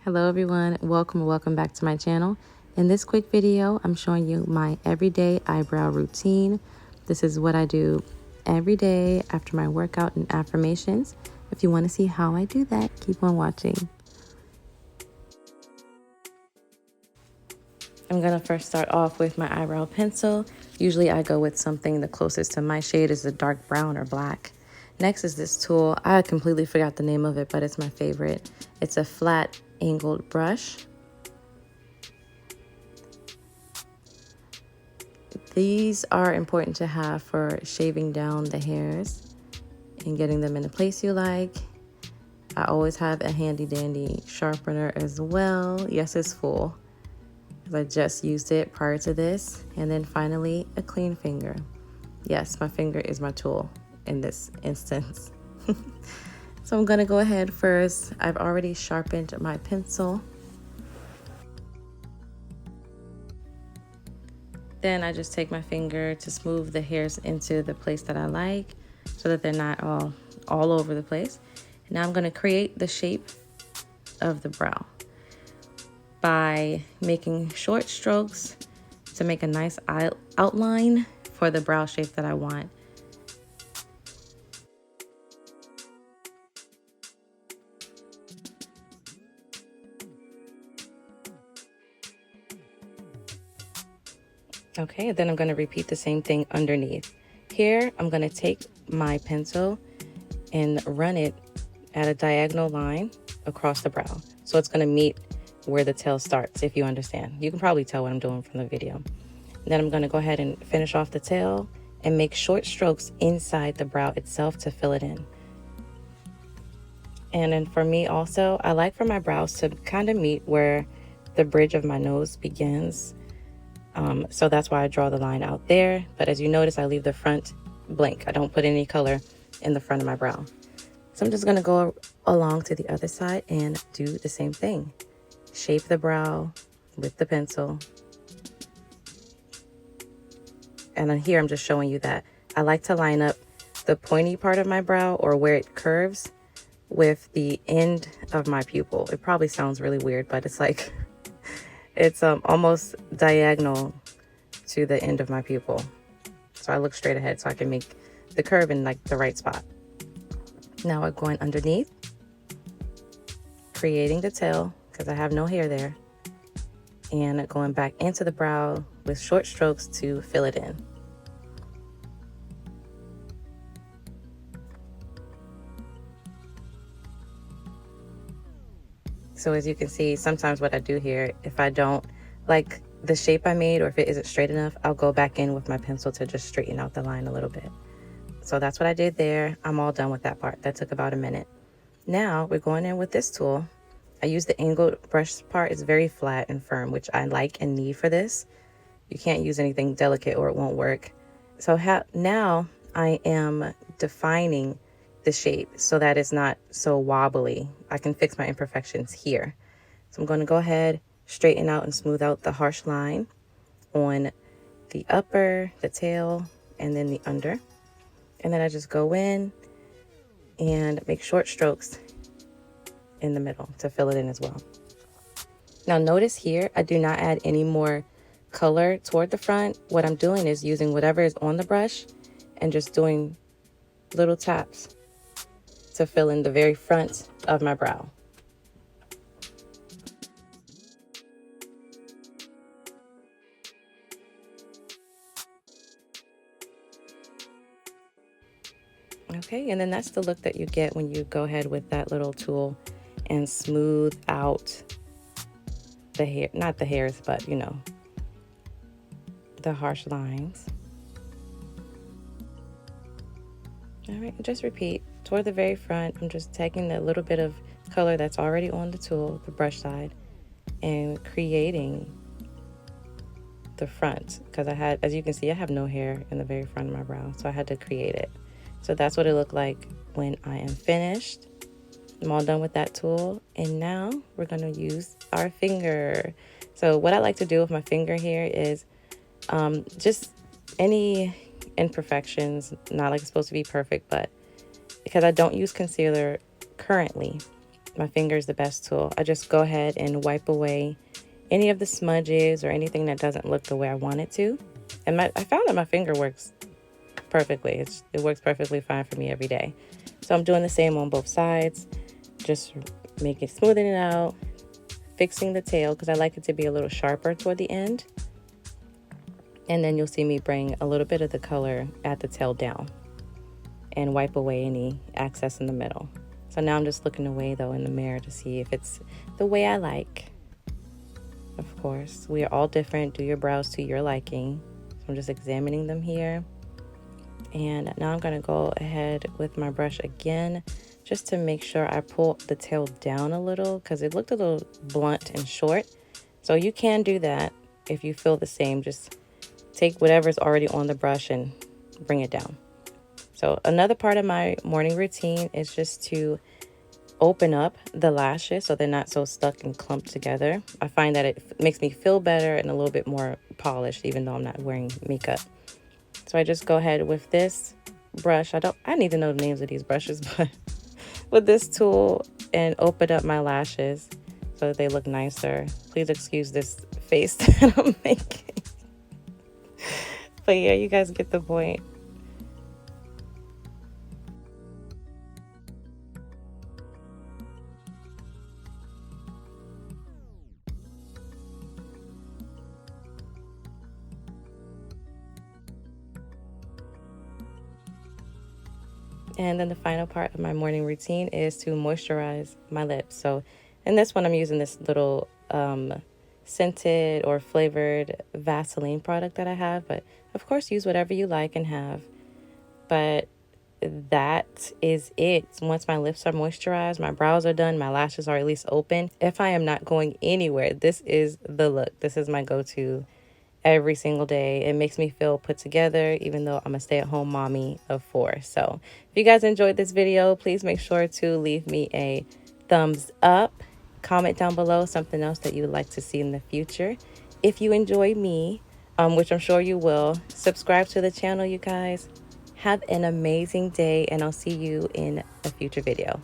Hello everyone, welcome back to my channel. In this quick video, I'm showing you my everyday eyebrow routine. This is what I do every day after my workout and affirmations. If you want to see how I do that, keep on watching. I'm gonna first start off with my eyebrow pencil. Usually I go with something the closest to my shade is a dark brown or black. Next is this tool. I completely forgot the name of it, but it's my favorite. It's a flat angled brush. These are important to have for shaving down the hairs and getting them in a place you like. I always have a handy dandy sharpener as well. Yes, it's full. I just used it prior to this. And then finally, a clean finger. Yes, my finger is my tool in this instance. So I'm gonna go ahead first. I've already sharpened my pencil. Then I just take my finger to smooth the hairs into the place that I like so that they're not all over the place. And now I'm gonna create the shape of the brow by making short strokes to make a nice outline for the brow shape that I want. Okay, then I'm going to repeat the same thing underneath. Here, I'm going to take my pencil and run it at a diagonal line across the brow. So it's going to meet where the tail starts, if you understand. You can probably tell what I'm doing from the video. Then I'm going to go ahead and finish off the tail and make short strokes inside the brow itself to fill it in. And then for me also, I like for my brows to kind of meet where the bridge of my nose begins. So that's why I draw the line out there. But as you notice, I leave the front blank. I don't put any color in the front of my brow. So I'm just going to go along to the other side and do the same thing. Shape the brow with the pencil. And then here I'm just showing you that I like to line up the pointy part of my brow or where it curves with the end of my pupil. It probably sounds really weird, but it's like it's almost diagonal to the end of my pupil. So I look straight ahead so I can make the curve in like the right spot. Now I'm going underneath, creating the tail because I have no hair there, and going back into the brow with short strokes to fill it in. So as you can see, sometimes what I do here, if I don't like the shape I made or if it isn't straight enough, I'll go back in with my pencil to just straighten out the line a little bit. So that's what I did there. I'm all done with that part. That took about a minute. Now we're going in with this tool. I use the angled brush part. It's very flat and firm, which I like and need for this. You can't use anything delicate or it won't work. So now I am defining the shape so that it's not so wobbly. I can fix my imperfections here. So I'm going to go ahead, straighten out and smooth out the harsh line on the upper, the tail, and then the under. And then I just go in and make short strokes in the middle to fill it in as well. Now notice here, I do not add any more color toward the front. What I'm doing is using whatever is on the brush and just doing little taps to fill in the very front of my brow. Okay, and then that's the look that you get when you go ahead with that little tool and smooth out the hair, not the hairs, but you know, the harsh lines. All right, just repeat toward the very front. I'm just taking a little bit of color that's already on the tool, the brush side, and creating the front because I had, as you can see, I have no hair in the very front of my brow, so I had to create it. So that's what it looked like when I am finished. I'm all done with that tool, and now we're going to use our finger. So what I like to do with my finger here is just any imperfections, not like it's supposed to be perfect, but because I don't use concealer currently, my finger is the best tool. I just go ahead and wipe away any of the smudges or anything that doesn't look the way I want it to. And I found that my finger works perfectly. It works perfectly fine for me every day. So I'm doing the same on both sides, just smoothing it out, fixing the tail because I like it to be a little sharper toward the end. And then you'll see me bring a little bit of the color at the tail down and wipe away any excess in the middle. So now I'm just looking away though in the mirror to see if it's the way I like. Of course, we are all different. Do your brows to your liking. So I'm just examining them here. And now I'm gonna go ahead with my brush again, just to make sure I pull the tail down a little because it looked a little blunt and short. So you can do that if you feel the same. Just take whatever's already on the brush and bring it down. So another part of my morning routine is just to open up the lashes so they're not so stuck and clumped together. I find that it makes me feel better and a little bit more polished even though I'm not wearing makeup. So I just go ahead with this brush. I need to know the names of these brushes, but with this tool and open up my lashes so that they look nicer. Please excuse this face that I'm making. But yeah, you guys get the point. And then the final part of my morning routine is to moisturize my lips. So in this one, I'm using this little scented or flavored Vaseline product that I have. But of course, use whatever you like and have. But that is it. Once my lips are moisturized, my brows are done, my lashes are at least open. If I am not going anywhere, this is the look. This is my go-to every single day. It makes me feel put together, even though I'm a stay-at-home mommy of 4. So if you guys enjoyed this video, please make sure to leave me a thumbs up. Comment down below something else that you would like to see in the future. If you enjoy me, which I'm sure you will, subscribe to the channel, you guys. Have an amazing day, and I'll see you in a future video.